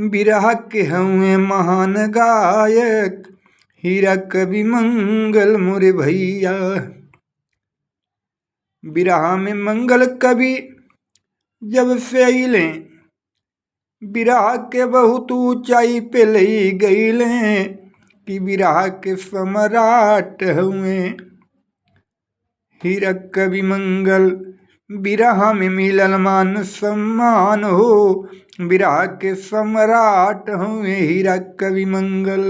बिरहा के हुए महान गायक हीरा कवि मंगल मोरे भैया। बिरहा में मंगल कवि जब से अइले बिरहा के बहुत ऊंचाई पे लई गईले कि बिरहा के सम्राट हुए हीरा कवि मंगल। बिरहा में मिलल मान सम्मान हो बिरहा के सम्राट हुए हीरा कवि मंगल।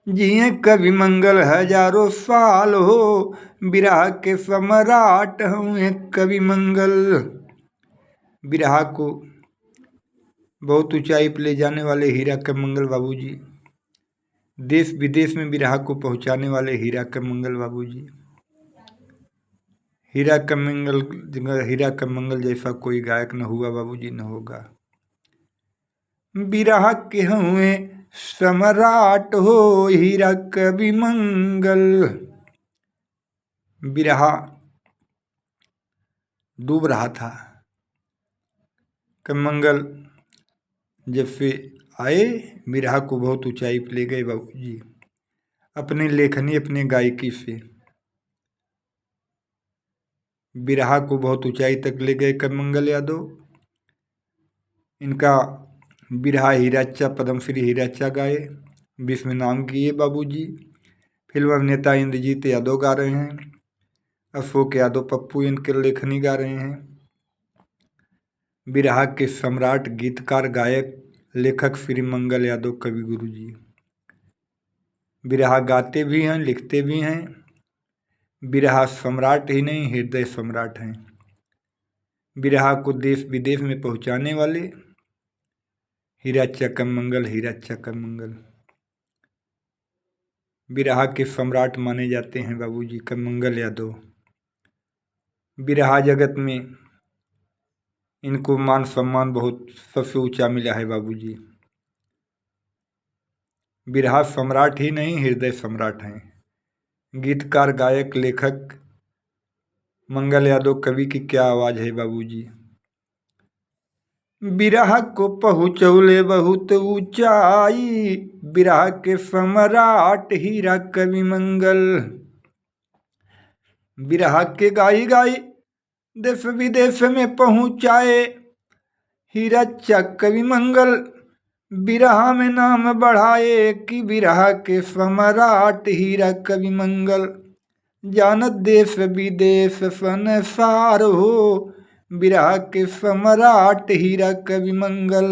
जिए कवि मंगल हजारों साल हो बिरहा के सम्राट हुए कवि मंगल। बिरहा को बहुत ऊंचाई पर ले जाने वाले हीरा के मंगल बाबूजी, देश विदेश में बिरहा को पहुंचाने वाले हीरा के मंगल बाबूजी। हीरा का मंगल जैसा कोई गायक न हुआ बाबूजी, न होगा। बिरहा के हुए सम्राट हो हीरा कवि मंगल। बिरहा डूब रहा था, कवि मंगल जब से आए बिरहा को बहुत ऊंचाई पर ले गए बाबूजी अपने लेखनी अपने गायकी से। बिरहा को बहुत ऊंचाई तक ले गए कवि मंगल यादव। इनका बिरहा हीराचा पद्मश्री हीराचा गाए, विश्व में नाम किए बाबूजी। फिल्म अभिनेता इंद्रजीत यादव गा रहे हैं, अशोक यादव पप्पू इनके लेखनी गा रहे हैं। बिरहा के सम्राट गीतकार गायक लेखक श्री मंगल यादव कवि गुरु जी। बिरहा गाते भी हैं लिखते भी हैं। बिरहा सम्राट ही नहीं हृदय सम्राट हैं। बिरहा को देश विदेश में पहुंचाने वाले हीराचा कवि मंगल हीराचा कवि मंगल। बिरहा के सम्राट माने जाते हैं बाबूजी कवि मंगल यादव। बिरहा जगत में इनको मान सम्मान बहुत सबसे ऊंचा मिला है बाबूजी। बिरहा सम्राट ही नहीं हृदय सम्राट हैं। गीतकार गायक लेखक मंगल यादव कवि की क्या आवाज है बाबूजी। बिरहा को पहुँचौले बहुत ऊंचाई बिरहा के सम्राट हीरा कवि मंगल। बिरहा के गाई गाई देश विदेश में पहुँचाए हीराचा कवि मंगल। बिरहा में नाम बढ़ाए कि बिरहा के सम्राट हीरा कवि मंगल। जानत देश विदेश संसार हो बिरहा के सम्राट हीरा कवि मंगल।